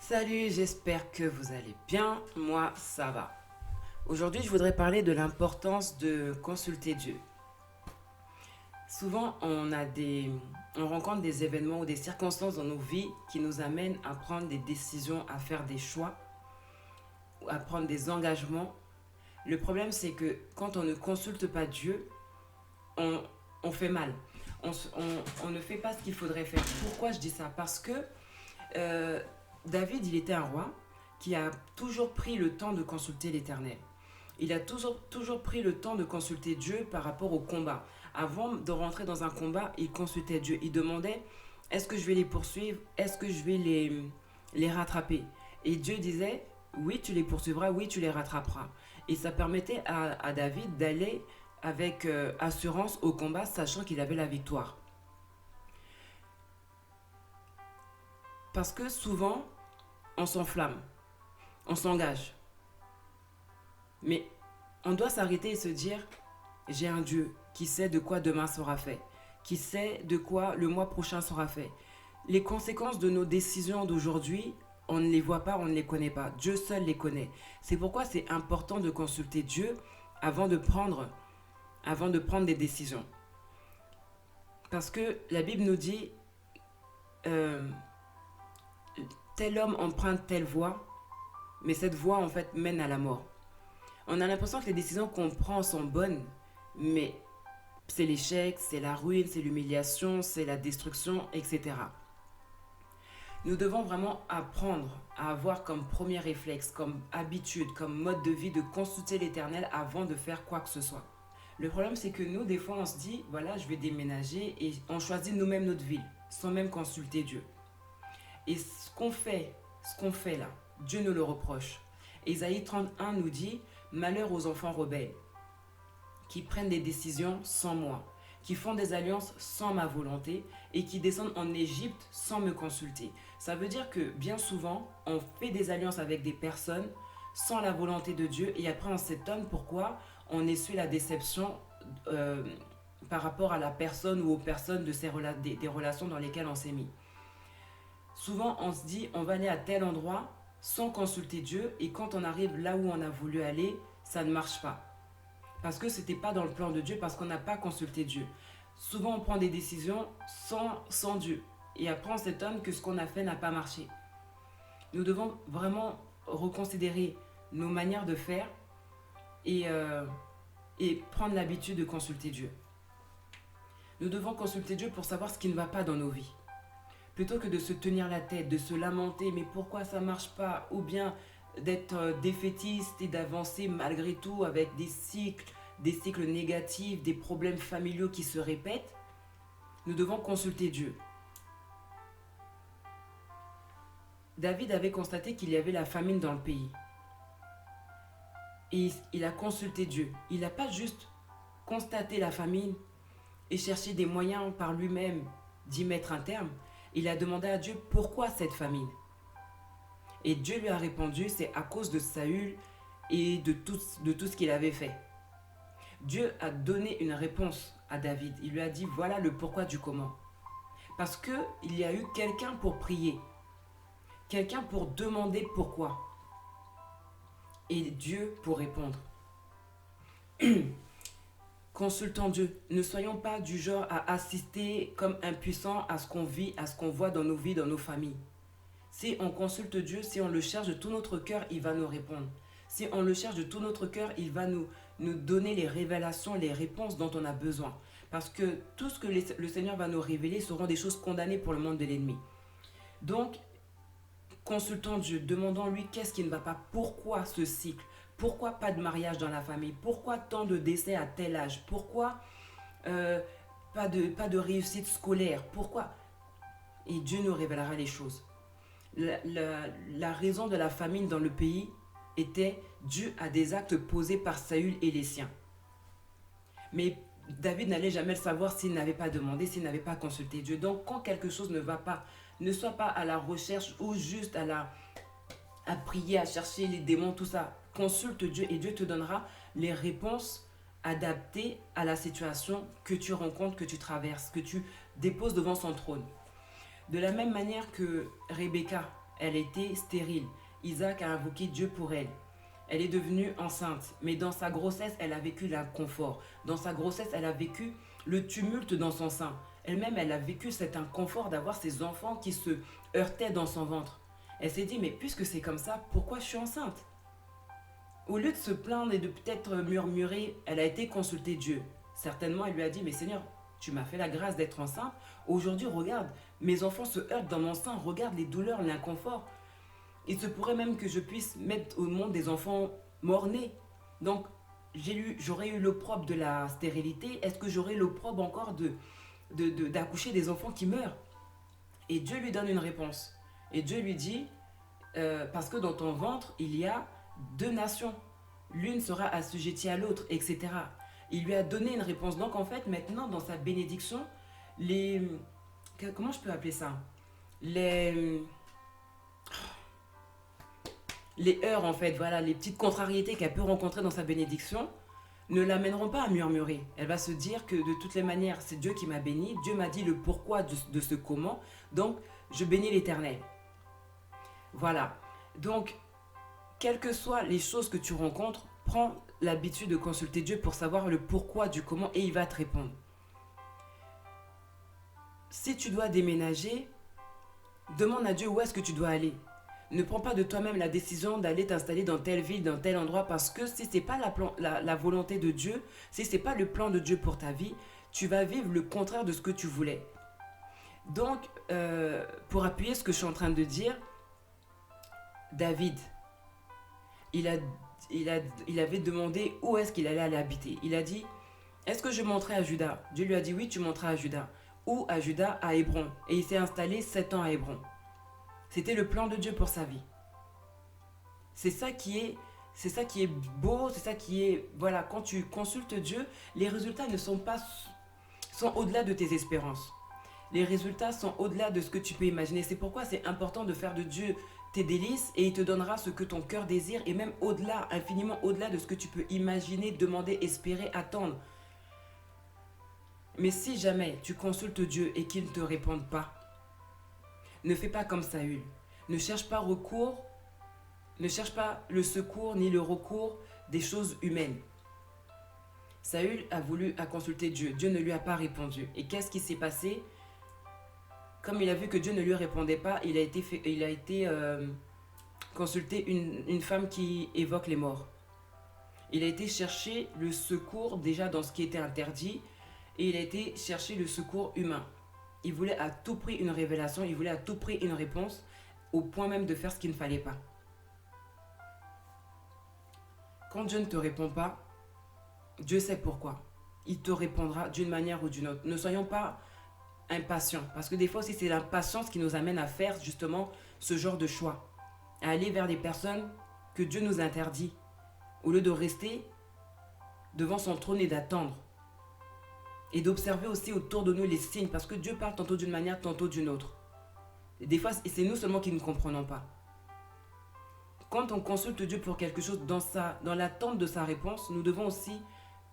Salut, j'espère que vous allez bien. Moi, ça va. Aujourd'hui, je voudrais parler de l'importance de consulter Dieu. Souvent, on rencontre des événements ou des circonstances dans nos vies qui nous amènent à prendre des décisions, à faire des choix, ou à prendre des engagements. Le problème, c'est que quand on ne consulte pas Dieu, on, on fait mal. On ne fait pas ce qu'il faudrait faire. Pourquoi je dis ça? Parce que euh, David, il était un roi qui a toujours pris le temps de consulter l'Éternel. Il a toujours pris le temps de consulter Dieu par rapport au combat. Avant de rentrer dans un combat, il consultait Dieu. Il demandait, est-ce que je vais les poursuivre? Est-ce que je vais les rattraper? Et Dieu disait, oui, tu les poursuivras, oui, tu les rattraperas. Et ça permettait à David d'aller avec assurance au combat, sachant qu'il avait la victoire. Parce que souvent, on s'enflamme, on s'engage. Mais on doit s'arrêter et se dire, j'ai un Dieu qui sait de quoi demain sera fait, qui sait de quoi le mois prochain sera fait. Les conséquences de nos décisions d'aujourd'hui, on ne les voit pas, on ne les connaît pas. Dieu seul les connaît. C'est pourquoi c'est important de consulter Dieu avant de prendre, avant de prendre des décisions. Parce que la Bible nous dit, euh, tel homme emprunte telle voie, mais cette voie en fait mène à la mort. On a l'impression que les décisions qu'on prend sont bonnes, mais c'est l'échec, c'est la ruine, c'est l'humiliation, c'est la destruction, etc. Nous devons vraiment apprendre à avoir comme premier réflexe, comme habitude, comme mode de vie de consulter l'Éternel avant de faire quoi que ce soit. Le problème, c'est que nous, des fois, on se dit, voilà, je vais déménager et on choisit nous-mêmes notre ville, sans même consulter Dieu. Et ce qu'on fait là, Dieu nous le reproche. Ésaïe 31 nous dit, malheur aux enfants rebelles, qui prennent des décisions sans moi, qui font des alliances sans ma volonté et qui descendent en Égypte sans me consulter. Ça veut dire que bien souvent, on fait des alliances avec des personnes sans la volonté de Dieu et après on s'étonne pourquoi on essuie la déception euh, par rapport à la personne ou aux personnes des relations dans lesquelles on s'est mis. Souvent, on se dit, on va aller à tel endroit sans consulter Dieu et quand on arrive là où on a voulu aller, ça ne marche pas. Parce que ce n'était pas dans le plan de Dieu, parce qu'on n'a pas consulté Dieu. Souvent, on prend des décisions sans Dieu. Et après, on s'étonne que ce qu'on a fait n'a pas marché. Nous devons vraiment reconsidérer nos manières de faire et, euh, et prendre l'habitude de consulter Dieu. Nous devons consulter Dieu pour savoir ce qui ne va pas dans nos vies. Plutôt que de se tenir la tête, de se lamenter, mais pourquoi ça ne marche pas? Ou bien d'être défaitiste et d'avancer malgré tout avec des cycles négatifs, des problèmes familiaux qui se répètent, nous devons consulter Dieu. David avait constaté qu'il y avait la famine dans le pays. Et il a consulté Dieu. Il n'a pas juste constaté la famine et cherché des moyens par lui-même d'y mettre un terme. Il a demandé à Dieu pourquoi cette famine. Et Dieu lui a répondu, c'est à cause de Saül et de tout ce qu'il avait fait. Dieu a donné une réponse à David. Il lui a dit, voilà le pourquoi du comment. Parce qu'il y a eu quelqu'un pour prier, quelqu'un pour demander pourquoi, et Dieu pour répondre. Consultons Dieu. Ne soyons pas du genre à assister comme impuissants à ce qu'on vit, à ce qu'on voit dans nos vies, dans nos familles. Si on consulte Dieu, si on le cherche de tout notre cœur, il va nous répondre. Si on le cherche de tout notre cœur, il va nous donner les révélations, les réponses dont on a besoin. Parce que tout ce que le Seigneur va nous révéler seront des choses condamnées pour le monde de l'ennemi. Donc, consultons Dieu, demandons-lui qu'est-ce qui ne va pas, pourquoi ce cycle, pourquoi pas de mariage dans la famille, pourquoi tant de décès à tel âge, pourquoi euh, pas de réussite scolaire, pourquoi. Et Dieu nous révélera les choses. La raison de la famine dans le pays était due à des actes posés par Saül et les siens. Mais David n'allait jamais le savoir s'il n'avait pas demandé, s'il n'avait pas consulté Dieu. Donc quand quelque chose ne va pas, ne sois pas à la recherche ou juste à prier, à chercher les démons, tout ça. Consulte Dieu et Dieu te donnera les réponses adaptées à la situation que tu rencontres, que tu traverses, que tu déposes devant son trône. De la même manière que Rebecca, elle était stérile. Isaac a invoqué Dieu pour elle. Elle est devenue enceinte, mais dans sa grossesse, elle a vécu l'inconfort. Dans sa grossesse, elle a vécu le tumulte dans son sein. Elle-même, elle a vécu cet inconfort d'avoir ses enfants qui se heurtaient dans son ventre. Elle s'est dit, mais puisque c'est comme ça, pourquoi je suis enceinte? Au lieu de se plaindre et de peut-être murmurer, elle a été consulter Dieu. Certainement, elle lui a dit, mais Seigneur, tu m'as fait la grâce d'être enceinte. Aujourd'hui, regarde, mes enfants se heurtent dans mon sein. Regarde les douleurs, l'inconfort. Il se pourrait même que je puisse mettre au monde des enfants morts-nés. Donc, j'aurais eu l'opprobre de la stérilité. Est-ce que j'aurais l'opprobre encore d'accoucher des enfants qui meurent? Et Dieu lui donne une réponse. Et Dieu lui dit, parce que dans ton ventre, il y a deux nations. L'une sera assujettie à l'autre, etc. Il lui a donné une réponse. Donc, en fait, maintenant, dans sa bénédiction, comment je peux appeler ça? Les heurts, en fait, voilà, les petites contrariétés qu'elle peut rencontrer dans sa bénédiction ne l'amèneront pas à murmurer. Elle va se dire que de toutes les manières, c'est Dieu qui m'a béni, Dieu m'a dit le pourquoi de ce comment, donc je bénis l'Éternel. Voilà. Donc, quelles que soient les choses que tu rencontres, prends l'habitude de consulter Dieu pour savoir le pourquoi du comment et il va te répondre. Si tu dois déménager, demande à Dieu où est-ce que tu dois aller. Ne prends pas de toi-même la décision d'aller t'installer dans telle ville, dans tel endroit, parce que si ce n'est pas la volonté de Dieu, si ce n'est pas le plan de Dieu pour ta vie, tu vas vivre le contraire de ce que tu voulais. Donc, pour appuyer ce que je suis en train de dire, David, il avait demandé où est-ce qu'il allait aller habiter. Il a dit, est-ce que je monterai à Juda? Dieu lui a dit, oui, tu monteras à Juda. Où à Juda? À Hébron. Et il s'est installé 7 ans à Hébron. C'était le plan de Dieu pour sa vie. C'est ça qui est beau, c'est ça qui est... Voilà, quand tu consultes Dieu, les résultats sont au-delà de tes espérances. Les résultats sont au-delà de ce que tu peux imaginer. C'est pourquoi c'est important de faire de Dieu tes délices et il te donnera ce que ton cœur désire et même au-delà, infiniment au-delà de ce que tu peux imaginer, demander, espérer, attendre. Mais si jamais tu consultes Dieu et qu'il ne te réponde pas, ne fais pas comme Saül. Ne cherche pas le secours ni le recours des choses humaines. Saül a consulter Dieu. Dieu ne lui a pas répondu. Et qu'est-ce qui s'est passé? Comme il a vu que Dieu ne lui répondait pas, il a été consulter une femme qui évoque les morts. Il a été chercher le secours déjà dans ce qui était interdit et il a été chercher le secours humain. Il voulait à tout prix une révélation, il voulait à tout prix une réponse, au point même de faire ce qu'il ne fallait pas. Quand Dieu ne te répond pas, Dieu sait pourquoi. Il te répondra d'une manière ou d'une autre. Ne soyons pas impatients, parce que des fois aussi c'est l'impatience qui nous amène à faire justement ce genre de choix, à aller vers des personnes que Dieu nous interdit, au lieu de rester devant son trône et d'attendre. Et d'observer aussi autour de nous les signes, parce que Dieu parle tantôt d'une manière, tantôt d'une autre. Et des fois, c'est nous seulement qui ne comprenons pas. Quand on consulte Dieu pour quelque chose, dans l'attente de sa réponse, nous devons aussi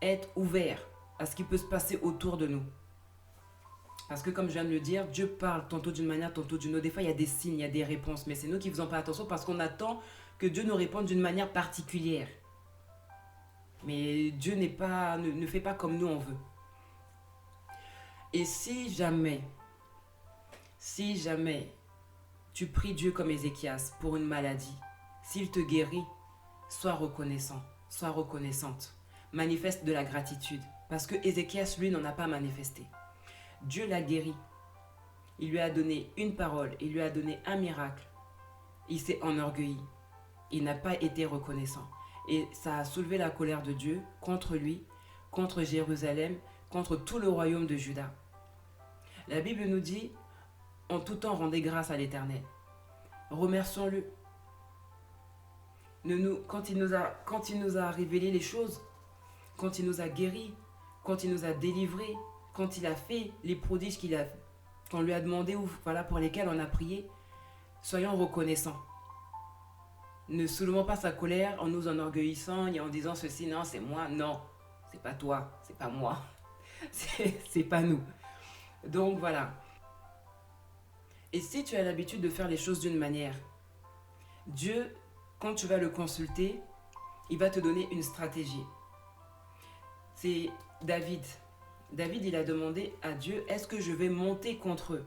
être ouverts à ce qui peut se passer autour de nous. Parce que comme je viens de le dire, Dieu parle tantôt d'une manière, tantôt d'une autre. Des fois, il y a des signes, il y a des réponses, mais c'est nous qui ne faisons pas attention parce qu'on attend que Dieu nous réponde d'une manière particulière. Mais Dieu ne fait pas comme nous on veut. Et si jamais tu pries Dieu comme Ézéchias pour une maladie, s'il te guérit, sois reconnaissant, sois reconnaissante. Manifeste de la gratitude. Parce que Ézéchias, lui, n'en a pas manifesté. Dieu l'a guéri. Il lui a donné une parole, il lui a donné un miracle. Il s'est enorgueilli. Il n'a pas été reconnaissant. Et ça a soulevé la colère de Dieu contre lui, contre Jérusalem, contre tout le royaume de Juda. La Bible nous dit, en tout temps, rendez grâce à l'Éternel. Remercions-le. Quand il nous a révélé les choses, quand il nous a guéris, quand il nous a délivrés, quand il a fait les prodiges qu'on lui a demandé ou voilà, pour lesquels on a prié, soyons reconnaissants. Ne soulevons pas sa colère en nous enorgueillissant et en disant ceci, non, c'est moi, non, c'est pas toi, c'est pas moi, c'est pas nous. Donc voilà. Et si tu as l'habitude de faire les choses d'une manière, Dieu, quand tu vas le consulter, il va te donner une stratégie. C'est David. David, il a demandé à Dieu, est-ce que je vais monter contre eux?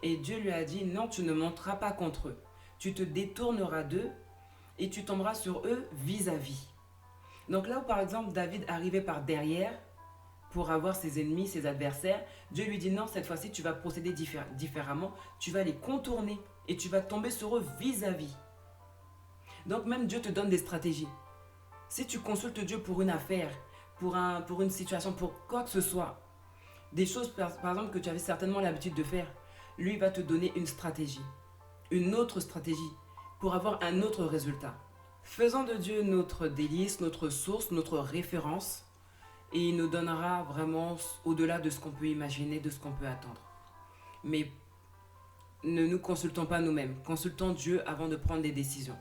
Et Dieu lui a dit, non, tu ne monteras pas contre eux. Tu te détourneras d'eux et tu tomberas sur eux vis-à-vis. Donc là où par exemple David arrivait par derrière pour avoir ses ennemis, ses adversaires, Dieu lui dit non, cette fois-ci tu vas procéder différemment, tu vas les contourner et tu vas tomber sur eux vis-à-vis. Donc même Dieu te donne des stratégies. Si tu consultes Dieu pour une affaire, pour une situation, pour quoi que ce soit, des choses par exemple que tu avais certainement l'habitude de faire, lui va te donner une stratégie, une autre stratégie pour avoir un autre résultat. Faisons de Dieu notre délice, notre source, notre référence et il nous donnera vraiment au-delà de ce qu'on peut imaginer, de ce qu'on peut attendre. Mais ne nous consultons pas nous-mêmes, consultons Dieu avant de prendre des décisions.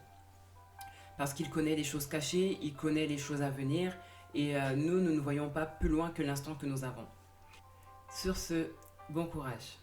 Parce qu'il connaît les choses cachées, il connaît les choses à venir et nous ne voyons pas plus loin que l'instant que nous avons. Sur ce, bon courage.